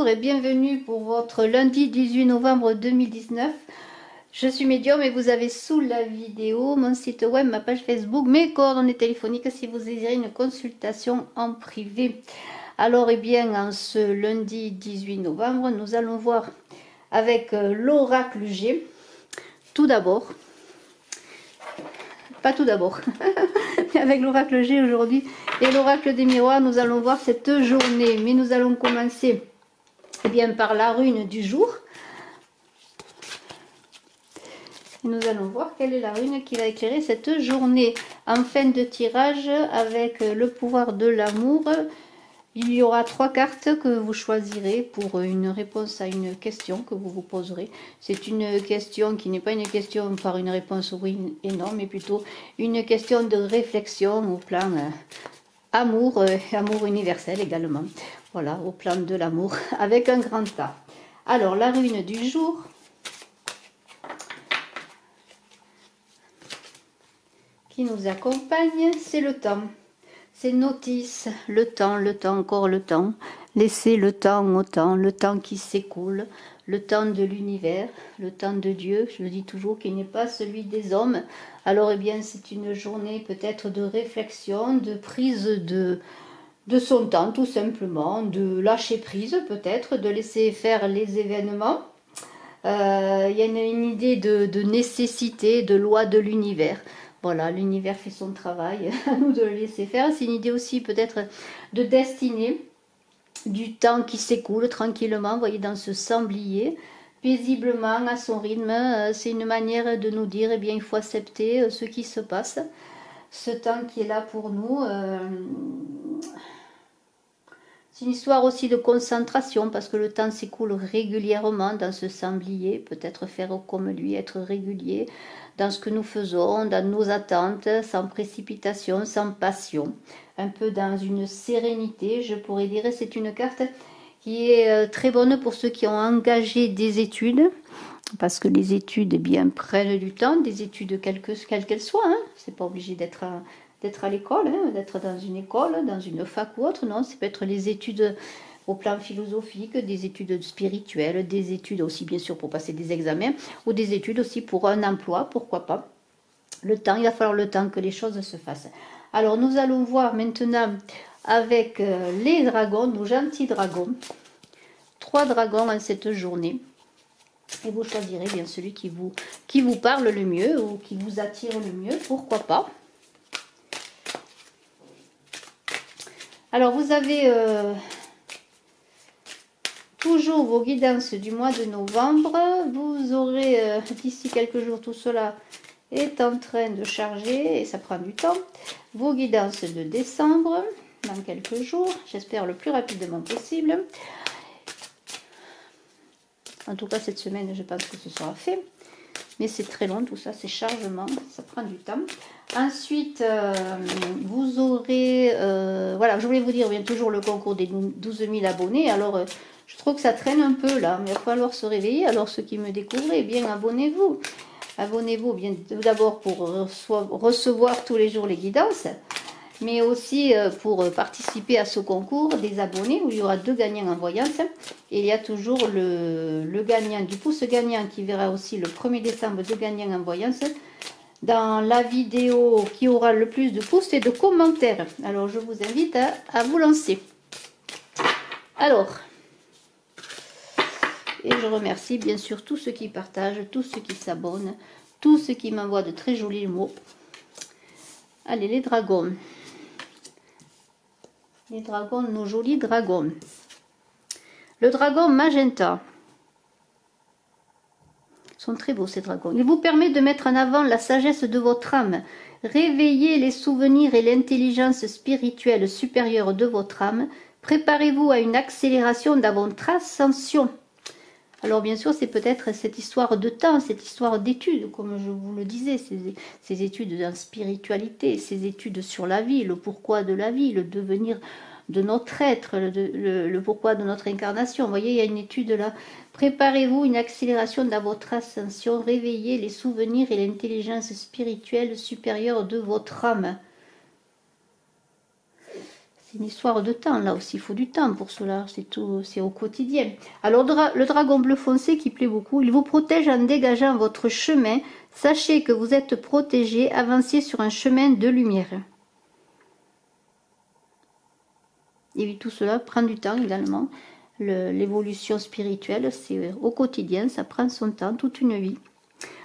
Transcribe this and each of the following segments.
et bienvenue pour votre lundi 18 novembre 2019. Je suis médium et vous avez sous la vidéo mon site web, ma page Facebook, mes coordonnées téléphoniques si vous désirez une consultation en privé. Alors, en ce lundi 18 novembre, nous allons voir avec l'oracle G. Tout d'abord, pas tout d'abord, mais avec l'oracle G aujourd'hui et l'oracle des miroirs, nous allons voir cette journée. Mais nous allons commencer par la rune du jour. Et nous allons voir quelle est la rune qui va éclairer cette journée. En fin de tirage, avec le pouvoir de l'amour, il y aura 3 cartes que vous choisirez pour une réponse à une question que vous vous poserez. C'est une question qui n'est pas une question par une réponse oui et non, mais plutôt une question de réflexion au plan amour, amour universel également. Voilà, au plan de l'amour, avec un grand A. Alors, la rune du jour. Qui nous accompagne, c'est le temps. C'est notice, le temps, encore le temps. Laissez le temps au temps, le temps qui s'écoule, le temps de l'univers, le temps de Dieu. Je le dis toujours qu'il n'est pas celui des hommes. Alors, c'est une journée peut-être de réflexion, de prise de son temps, tout simplement, de lâcher prise peut-être, de laisser faire les événements. Il y a une idée de nécessité, de loi de l'univers. Voilà, l'univers fait son travail, à nous de le laisser faire. C'est une idée aussi peut-être de destinée, du temps qui s'écoule tranquillement, vous voyez, dans ce sanglier, paisiblement, à son rythme. C'est une manière de nous dire, il faut accepter ce qui se passe, ce temps qui est là pour nous. C'est une histoire aussi de concentration, parce que le temps s'écoule régulièrement dans ce sanglier, peut-être faire comme lui, être régulier dans ce que nous faisons, dans nos attentes, sans précipitation, sans passion, un peu dans une sérénité, je pourrais dire. C'est une carte qui est très bonne pour ceux qui ont engagé des études, parce que les études prennent du temps, des études quelles qu'elles soient, hein. C'est pas obligé d'être à l'école, hein, d'être dans une école, dans une fac ou autre, non, ça peut être les études au plan philosophique, des études spirituelles, des études aussi bien sûr pour passer des examens, ou des études aussi pour un emploi, pourquoi pas. Le temps, il va falloir le temps que les choses se fassent. Alors nous allons voir maintenant avec les dragons, nos gentils dragons, 3 dragons en cette journée. Et vous choisirez bien celui qui vous parle le mieux ou qui vous attire le mieux, pourquoi pas. Alors, vous avez toujours vos guidances du mois de novembre. Vous aurez d'ici quelques jours, tout cela est en train de charger et ça prend du temps. Vos guidances de décembre, dans quelques jours, j'espère le plus rapidement possible. En tout cas, cette semaine, je pense que ce sera fait. Mais c'est très long tout ça, c'est chargement, ça prend du temps. Ensuite, vous aurez, voilà, je voulais vous dire, toujours le concours des 12 000 abonnés. Alors, je trouve que ça traîne un peu là, mais il va falloir se réveiller. Alors, ceux qui me découvrent, abonnez-vous. Abonnez-vous, tout d'abord pour recevoir tous les jours les guidances, mais aussi pour participer à ce concours des abonnés où il y aura 2 gagnants en voyance. Et il y a toujours le gagnant du pouce gagnant qui verra aussi le 1er décembre 2 gagnants en voyance dans la vidéo qui aura le plus de pouces et de commentaires. Alors je vous invite à vous lancer. Alors, et je remercie bien sûr tous ceux qui partagent, tous ceux qui s'abonnent, tous ceux qui m'envoient de très jolis mots. Allez, les dragons. Les dragons, nos jolis dragons. Le dragon magenta. Ils sont très beaux ces dragons. Il vous permet de mettre en avant la sagesse de votre âme. Réveillez les souvenirs et l'intelligence spirituelle supérieure de votre âme. Préparez-vous à une accélération dans votre ascension. Alors bien sûr, c'est peut-être cette histoire de temps, cette histoire d'études, comme je vous le disais, ces études en spiritualité, ces études sur la vie, le pourquoi de la vie, le devenir de notre être, le pourquoi de notre incarnation. Vous voyez, il y a une étude là. Préparez-vous une accélération dans votre ascension, réveillez les souvenirs et l'intelligence spirituelle supérieure de votre âme. C'est une histoire de temps, là aussi, il faut du temps pour cela, c'est tout, c'est au quotidien. Alors, le dragon bleu foncé qui plaît beaucoup, il vous protège en dégageant votre chemin. Sachez que vous êtes protégé, avancez sur un chemin de lumière. Et tout cela prend du temps également. L'évolution spirituelle, c'est au quotidien, ça prend son temps, toute une vie.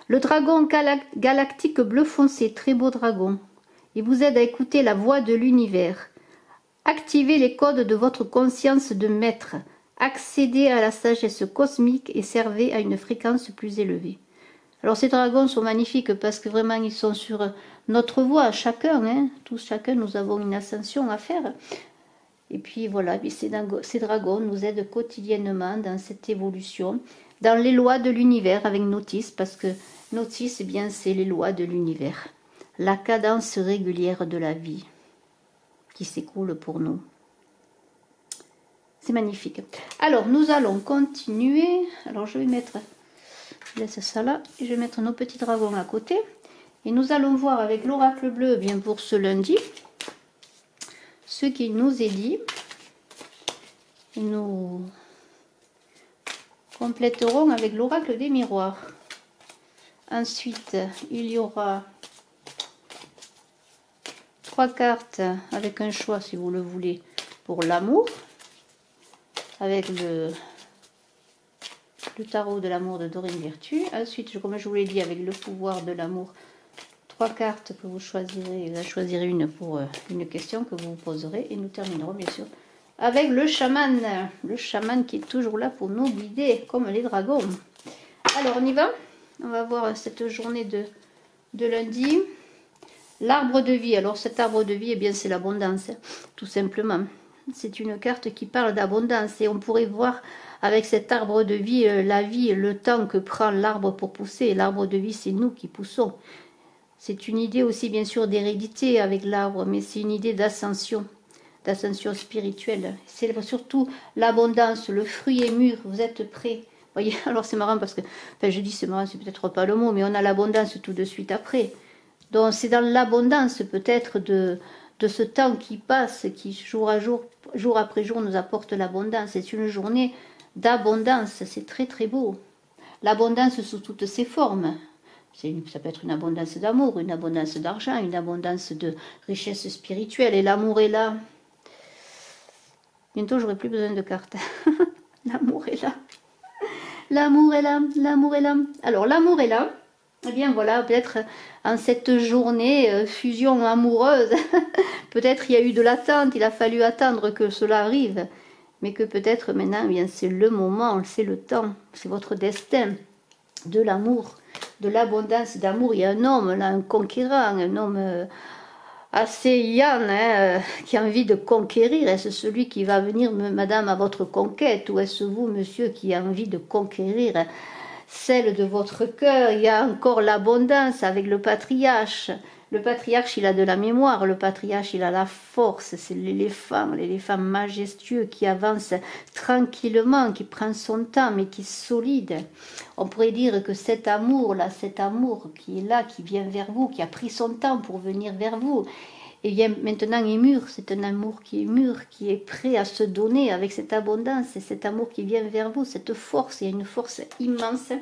Le dragon galactique bleu foncé, très beau dragon. Il vous aide à écouter la voix de l'univers. Activez les codes de votre conscience de maître. Accédez à la sagesse cosmique et servez à une fréquence plus élevée. Alors ces dragons sont magnifiques parce que vraiment ils sont sur notre voie, chacun, hein, tous chacun nous avons une ascension à faire. Et puis voilà, ces dragons nous aident quotidiennement dans cette évolution, dans les lois de l'univers avec Notice, parce que Notice, eh bien, c'est les lois de l'univers, la cadence régulière de la vie qui s'écoule pour nous. C'est magnifique. Alors, nous allons continuer. Alors, je laisse ça là, et je vais mettre nos petits dragons à côté. Et nous allons voir avec l'oracle bleu, bien pour ce lundi, ce qu'il nous est dit. Et nous compléterons avec l'oracle des miroirs. Ensuite, il y aura 3 cartes avec un choix, si vous le voulez, pour l'amour, avec le tarot de l'amour de Dorine Virtue. Ensuite, comme je vous l'ai dit, avec le pouvoir de l'amour, 3 cartes que vous choisirez. Vous en choisirez une pour une question que vous vous poserez. Et nous terminerons, bien sûr, avec le chaman. Le chaman qui est toujours là pour nous guider, comme les dragons. Alors, on y va. On va voir cette journée de lundi. L'arbre de vie. Alors, cet arbre de vie, eh bien, c'est l'abondance, tout simplement. C'est une carte qui parle d'abondance. Et on pourrait voir avec cet arbre de vie, la vie, le temps que prend l'arbre pour pousser. L'arbre de vie, c'est nous qui poussons. C'est une idée aussi, bien sûr, d'hérédité avec l'arbre, mais c'est une idée d'ascension spirituelle. C'est surtout l'abondance, le fruit est mûr, vous êtes prêts. Voyez, alors c'est marrant parce que, enfin je dis c'est marrant, c'est peut-être pas le mot, mais on a l'abondance tout de suite après. Donc c'est dans l'abondance peut-être de ce temps qui passe, qui jour après jour nous apporte l'abondance. C'est une journée d'abondance, c'est très très beau. L'abondance sous toutes ses formes. Ça peut être une abondance d'amour, une abondance d'argent, une abondance de richesse spirituelle. Et l'amour est là. Bientôt, j'aurai plus besoin de cartes. L'amour est là. L'amour est là. L'amour est là. Alors, l'amour est là. Eh bien, voilà, peut-être en cette journée, fusion amoureuse, peut-être il y a eu de l'attente, il a fallu attendre que cela arrive. Mais que peut-être maintenant, eh bien, c'est le moment, c'est le temps, c'est votre destin de l'amour, de l'abondance d'amour. Il y a un homme, là, un conquérant, un homme assez yang, hein, qui a envie de conquérir. Est-ce celui qui va venir, madame, à votre conquête, ou est-ce vous, monsieur, qui a envie de conquérir celle de votre cœur? Il y a encore l'abondance avec le patriarche. Le patriarche, il a de la mémoire, le patriarche, il a la force, c'est l'éléphant majestueux qui avance tranquillement, qui prend son temps, mais qui est solide. On pourrait dire que cet amour-là, cet amour qui est là, qui vient vers vous, qui a pris son temps pour venir vers vous, et bien maintenant est mûr, c'est un amour qui est mûr, qui est prêt à se donner avec cette abondance, et cet amour qui vient vers vous, cette force, il y a une force immense.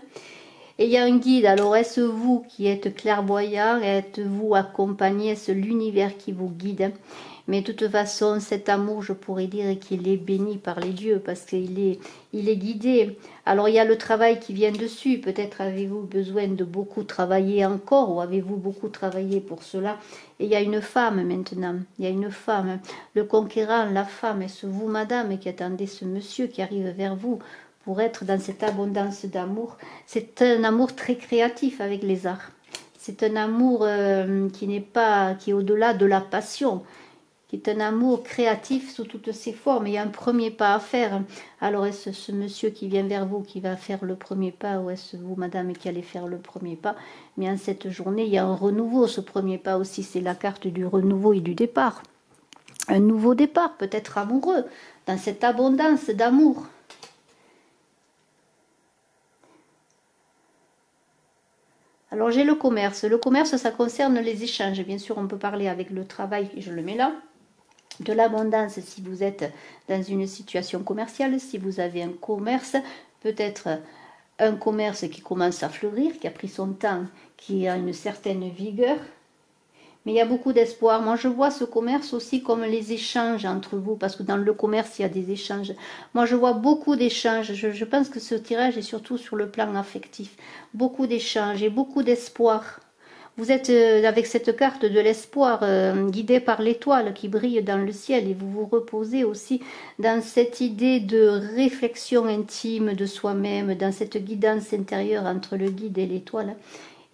Et il y a un guide. Alors est-ce vous qui êtes clairvoyant, êtes-vous accompagné, est-ce l'univers qui vous guide? Mais de toute façon, cet amour, je pourrais dire qu'il est béni par les dieux parce qu'il est guidé. Alors il y a le travail qui vient dessus. Peut-être avez-vous besoin de beaucoup travailler encore ou avez-vous beaucoup travaillé pour cela? Et il y a une femme maintenant. Il y a une femme. Le conquérant, la femme. Est-ce vous, madame, qui attendez ce monsieur qui arrive vers vous pour être dans cette abondance d'amour? C'est un amour très créatif avec les arts. C'est un amour qui est au-delà de la passion, qui est un amour créatif sous toutes ses formes. Il y a un premier pas à faire. Alors est-ce ce monsieur qui vient vers vous qui va faire le premier pas, ou est-ce vous, madame, qui allez faire le premier pas? Mais en cette journée, il y a un renouveau. Ce premier pas aussi, c'est la carte du renouveau et du départ. Un nouveau départ, peut-être amoureux, dans cette abondance d'amour. Alors j'ai le commerce. Le commerce, ça concerne les échanges. Bien sûr, on peut parler avec le travail, je le mets là. de l'abondance si vous êtes dans une situation commerciale, si vous avez un commerce, peut-être un commerce qui commence à fleurir, qui a pris son temps, qui a une certaine vigueur. Mais il y a beaucoup d'espoir. Moi, je vois ce commerce aussi comme les échanges entre vous, parce que dans le commerce, il y a des échanges. Moi, je vois beaucoup d'échanges. Je pense que ce tirage est surtout sur le plan affectif. Beaucoup d'échanges et beaucoup d'espoir. Vous êtes avec cette carte de l'espoir, guidé par l'étoile qui brille dans le ciel, et vous vous reposez aussi dans cette idée de réflexion intime de soi-même, dans cette guidance intérieure entre le guide et l'étoile.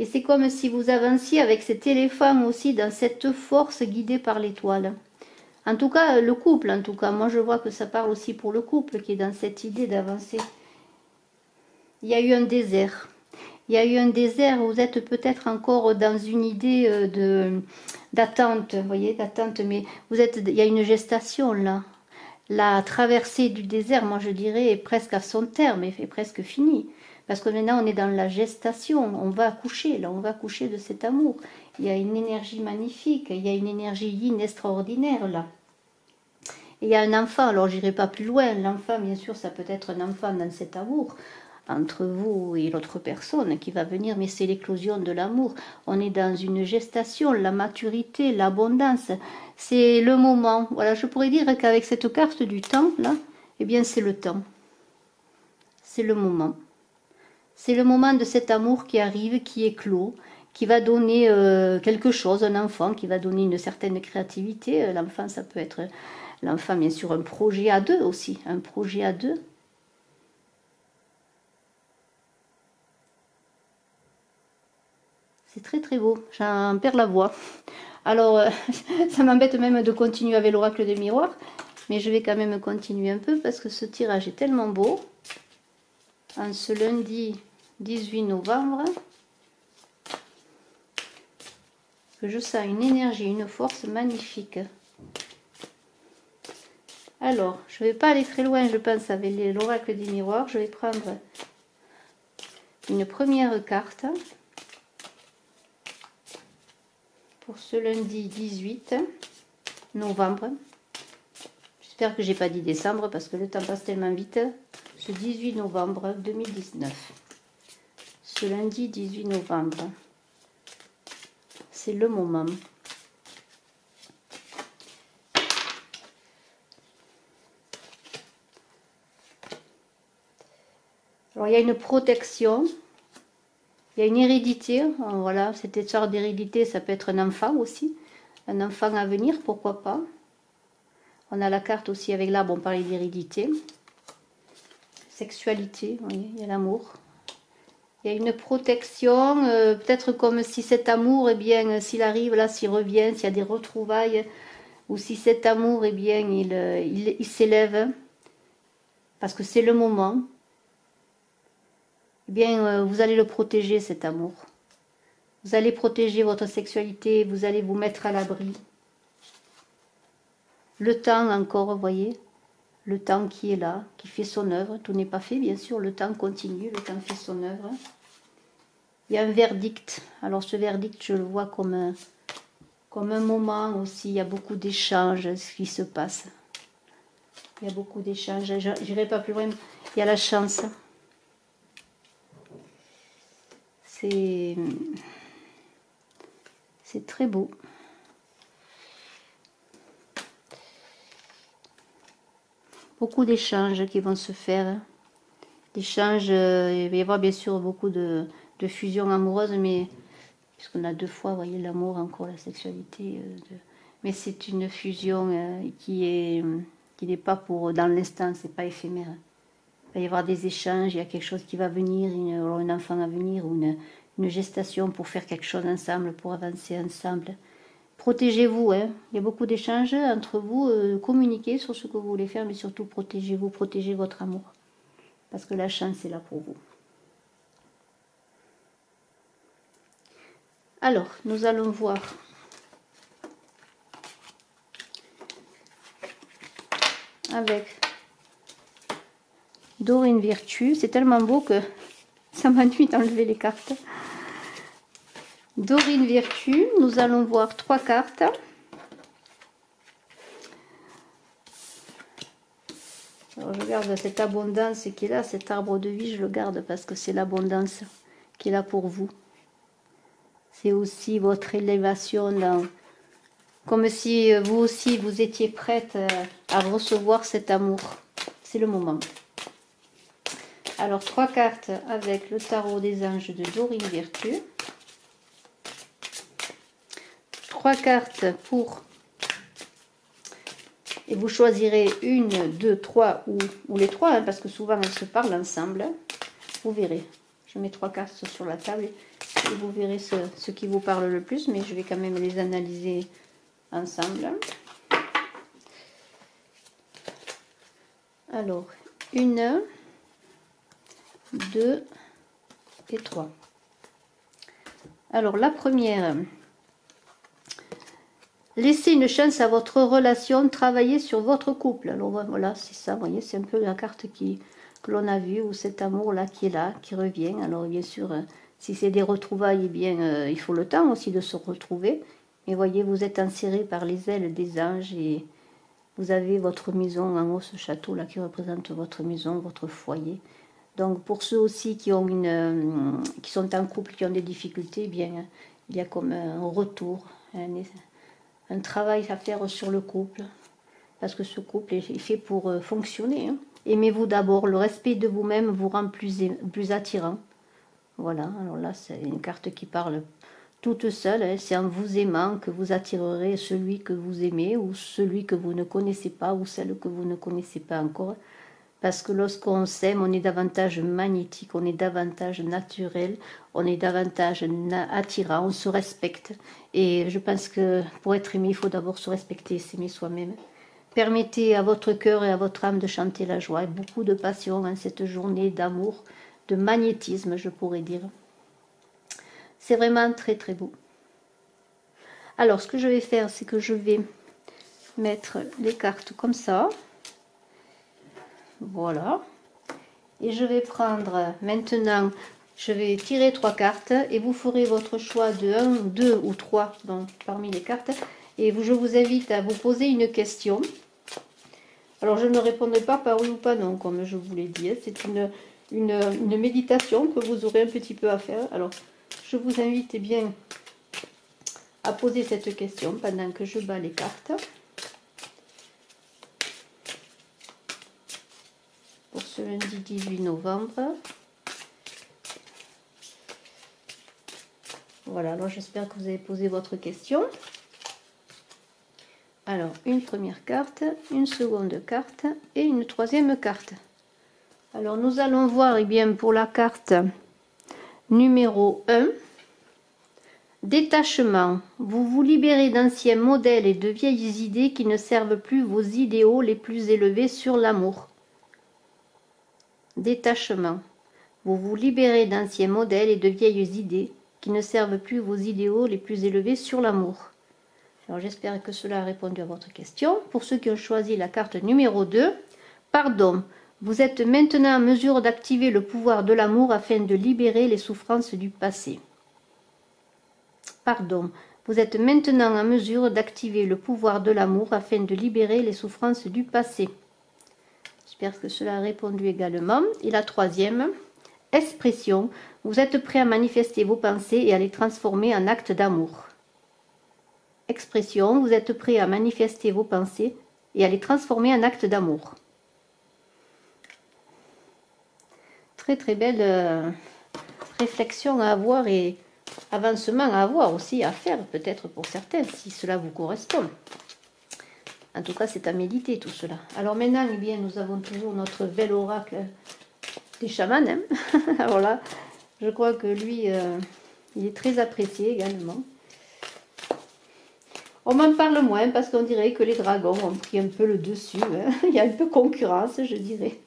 Et c'est comme si vous avanciez avec cet éléphant aussi dans cette force guidée par l'étoile. En tout cas, le couple, en tout cas, moi je vois que ça parle aussi pour le couple qui est dans cette idée d'avancer. Il y a eu un désert. Il y a eu un désert, vous êtes peut-être encore dans une idée d'attente, vous voyez, d'attente, mais il y a une gestation là. La traversée du désert, moi je dirais, est presque à son terme, est presque finie. Parce que maintenant on est dans la gestation, on va accoucher, là, on va accoucher de cet amour. Il y a une énergie magnifique, il y a une énergie yin extraordinaire là. Et il y a un enfant, alors j'irai pas plus loin, l'enfant bien sûr ça peut être un enfant dans cet amour, entre vous et l'autre personne qui va venir, mais c'est l'éclosion de l'amour. On est dans une gestation, la maturité, l'abondance, c'est le moment. Voilà, je pourrais dire qu'avec cette carte du temps, là, eh bien c'est le temps. C'est le moment. C'est le moment de cet amour qui arrive, qui éclot, qui va donner quelque chose, un enfant, qui va donner une certaine créativité. L'enfant, ça peut être, l'enfant, bien sûr, un projet à deux aussi, un projet à deux. C'est très très beau, j'en perds la voix. Alors, ça m'embête même de continuer avec l'oracle des miroirs, mais je vais quand même continuer un peu parce que ce tirage est tellement beau. En ce lundi 18 novembre, que je sens une énergie, une force magnifique. Alors, je ne vais pas aller très loin, je pense, avec l'oracle des miroirs. Je vais prendre une première carte. Pour ce lundi 18 novembre. J'espère que j'ai pas dit décembre parce que le temps passe tellement vite. Ce 18 novembre 2019. Ce lundi 18 novembre. C'est le moment. Alors il y a une protection. Il y a une hérédité, voilà, cette histoire d'hérédité, ça peut être un enfant aussi, un enfant à venir, pourquoi pas. On a la carte aussi avec l'arbre, on parlait d'hérédité. Sexualité, vous voyez, il y a l'amour. Il y a une protection, peut-être comme si cet amour, eh bien, s'il arrive là, s'il revient, s'il y a des retrouvailles, ou si cet amour, eh bien, il s'élève, parce que c'est le moment. Eh bien, vous allez le protéger, cet amour. Vous allez protéger votre sexualité, vous allez vous mettre à l'abri. Le temps encore, vous voyez, le temps qui est là, qui fait son œuvre. Tout n'est pas fait, bien sûr, le temps continue, le temps fait son œuvre. Il y a un verdict. Alors ce verdict, je le vois comme un moment aussi. Il y a beaucoup d'échanges, ce qui se passe. Il y a beaucoup d'échanges. Je n'irai pas plus loin. Il y a la chance. C'est très beau. Beaucoup d'échanges qui vont se faire. D'échanges, il va y avoir bien sûr beaucoup de fusions amoureuses, mais puisqu'on a deux fois, vous voyez, l'amour, encore la sexualité. Mais c'est une fusion qui n'est pas pour dans l'instant, c'est pas éphémère. Il va y avoir des échanges, il y a quelque chose qui va venir, un enfant à venir, ou une gestation pour faire quelque chose ensemble, pour avancer ensemble. Protégez-vous, hein. Il y a beaucoup d'échanges entre vous, communiquez sur ce que vous voulez faire, mais surtout protégez-vous, protégez votre amour. Parce que la chance est là pour vous. Alors, nous allons voir avec Dorine Virtue. C'est tellement beau que ça m'ennuie d'enlever les cartes. Dorine Virtue, nous allons voir 3 cartes. Alors je garde cette abondance qui est là, cet arbre de vie, je le garde parce que c'est l'abondance qui est là pour vous. C'est aussi votre élévation dans... Comme si vous aussi, vous étiez prête à recevoir cet amour. C'est le moment. Alors, 3 cartes avec le tarot des anges de Dorine Virtue. 3 cartes pour... Et vous choisirez 1, 2, 3 ou les 3, hein, parce que souvent elles se parlent ensemble. Vous verrez. Je mets 3 cartes sur la table et vous verrez ce qui vous parle le plus, mais je vais quand même les analyser ensemble. Alors, 1, 2 et 3. Alors, la première, laissez une chance à votre relation, travaillez sur votre couple. Alors voilà, c'est ça, vous voyez, c'est un peu la carte que l'on a vue, ou cet amour-là qui est là, qui revient. Alors bien sûr, si c'est des retrouvailles, eh bien, il faut le temps aussi de se retrouver. Mais voyez, vous êtes enserré par les ailes des anges et vous avez votre maison en haut, ce château-là qui représente votre maison, votre foyer. Donc pour ceux aussi qui sont en couple, qui ont des difficultés, eh bien, il y a comme un retour, un travail à faire sur le couple. Parce que ce couple est fait pour fonctionner. Hein. Aimez-vous d'abord, le respect de vous-même vous rend plus attirant. Voilà, alors là c'est une carte qui parle toute seule, hein. C'est en vous aimant que vous attirerez celui que vous aimez ou celui que vous ne connaissez pas ou celle que vous ne connaissez pas encore. Parce que lorsqu'on s'aime, on est davantage magnétique, on est davantage naturel, on est davantage attirant, on se respecte. Et je pense que pour être aimé, il faut d'abord se respecter, s'aimer soi-même. Permettez à votre cœur et à votre âme de chanter la joie et beaucoup de passion en cette journée d'amour, de magnétisme, je pourrais dire. C'est vraiment très très beau. Alors, ce que je vais faire, c'est que je vais mettre les cartes comme ça. Voilà. Et je vais prendre maintenant, je vais tirer 3 cartes et vous ferez votre choix de 1, 2 ou 3 donc, parmi les cartes. Et je vous invite à vous poser une question. Alors, je ne répondrai pas par oui ou pas non, comme je vous l'ai dit. C'est une méditation que vous aurez un petit peu à faire. Alors, je vous invite bien à poser cette question pendant que je bats les cartes. Pour ce lundi 18 novembre. Voilà, alors j'espère que vous avez posé votre question. Alors, une première carte, une seconde carte et une troisième carte. Alors, nous allons voir, eh bien, pour la carte numéro 1, détachement. Vous vous libérez d'anciens modèles et de vieilles idées qui ne servent plus vos idéaux les plus élevés sur l'amour. Détachement. Vous vous libérez d'anciens modèles et de vieilles idées qui ne servent plus vos idéaux les plus élevés sur l'amour. Alors j'espère que cela a répondu à votre question. Pour ceux qui ont choisi la carte numéro 2, pardon. Vous êtes maintenant en mesure d'activer le pouvoir de l'amour afin de libérer les souffrances du passé. Pardon. Vous êtes maintenant en mesure d'activer le pouvoir de l'amour afin de libérer les souffrances du passé. J'espère que cela a répondu également. Et la troisième, expression. Vous êtes prêt à manifester vos pensées et à les transformer en actes d'amour. Expression. Vous êtes prêt à manifester vos pensées et à les transformer en actes d'amour. Très très belle réflexion à avoir et avancement à avoir aussi, à faire peut-être pour certains, si cela vous correspond. En tout cas, c'est à méditer tout cela. Alors maintenant, eh bien, nous avons toujours notre bel oracle des chamans. Hein. Alors là, je crois que lui, il est très apprécié également. On m'en parle moins parce qu'on dirait que les dragons ont pris un peu le dessus. Hein. Il y a un peu concurrence, je dirais.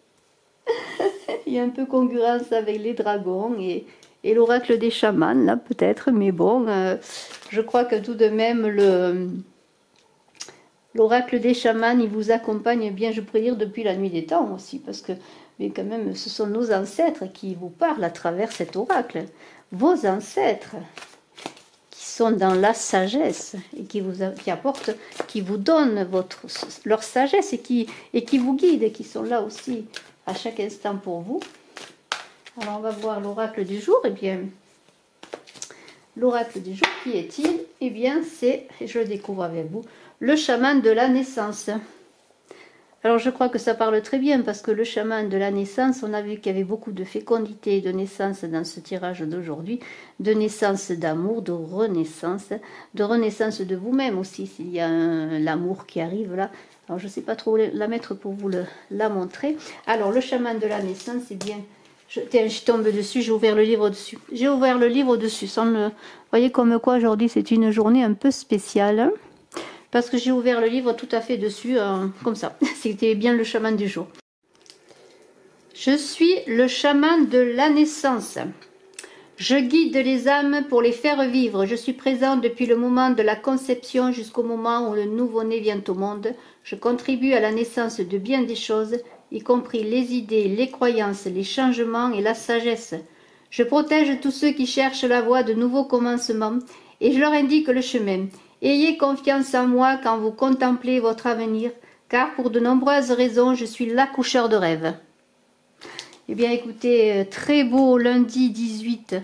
Il y a un peu concurrence avec les dragons et l'oracle des chamans, là peut-être. Mais bon, je crois que tout de même, l'oracle des chamans, il vous accompagne bien, je pourrais dire, depuis la nuit des temps aussi. Parce que, mais quand même, ce sont nos ancêtres qui vous parlent à travers cet oracle. Vos ancêtres, sont dans la sagesse et qui apportent, qui vous donnent leur sagesse et qui vous guident, qui sont là aussi à chaque instant pour vous. Alors on va voir l'oracle du jour. Eh bien, l'oracle du jour, qui est-il? Eh bien, c'est, je le découvre avec vous, le chaman de la naissance. Alors je crois que ça parle très bien parce que le chaman de la naissance, on a vu qu'il y avait beaucoup de fécondité et de naissance dans ce tirage d'aujourd'hui, de naissance d'amour, de renaissance de vous-même aussi, s'il y a l'amour qui arrive là. Alors je ne sais pas trop la mettre pour vous la montrer. Alors le chaman de la naissance, eh bien, je tombe dessus, j'ai ouvert le livre dessus. J'ai ouvert le livre dessus. Vous voyez comme quoi aujourd'hui c'est une journée un peu spéciale. Hein, parce que j'ai ouvert le livre tout à fait dessus, comme ça. C'était bien le chaman du jour. Je suis le chaman de la naissance. Je guide les âmes pour les faire vivre. Je suis présent depuis le moment de la conception jusqu'au moment où le nouveau-né vient au monde. Je contribue à la naissance de bien des choses, y compris les idées, les croyances, les changements et la sagesse. Je protège tous ceux qui cherchent la voie de nouveaux commencements et je leur indique le chemin. Ayez confiance en moi quand vous contemplez votre avenir, car pour de nombreuses raisons, je suis l'accoucheur de rêve. Eh bien, écoutez, très beau lundi 18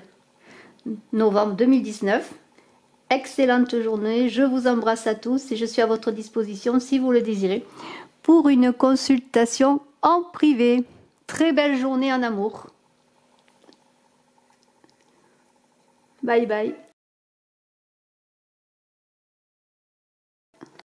novembre 2019. Excellente journée, je vous embrasse à tous et je suis à votre disposition, si vous le désirez, pour une consultation en privé. Très belle journée en amour. Bye bye.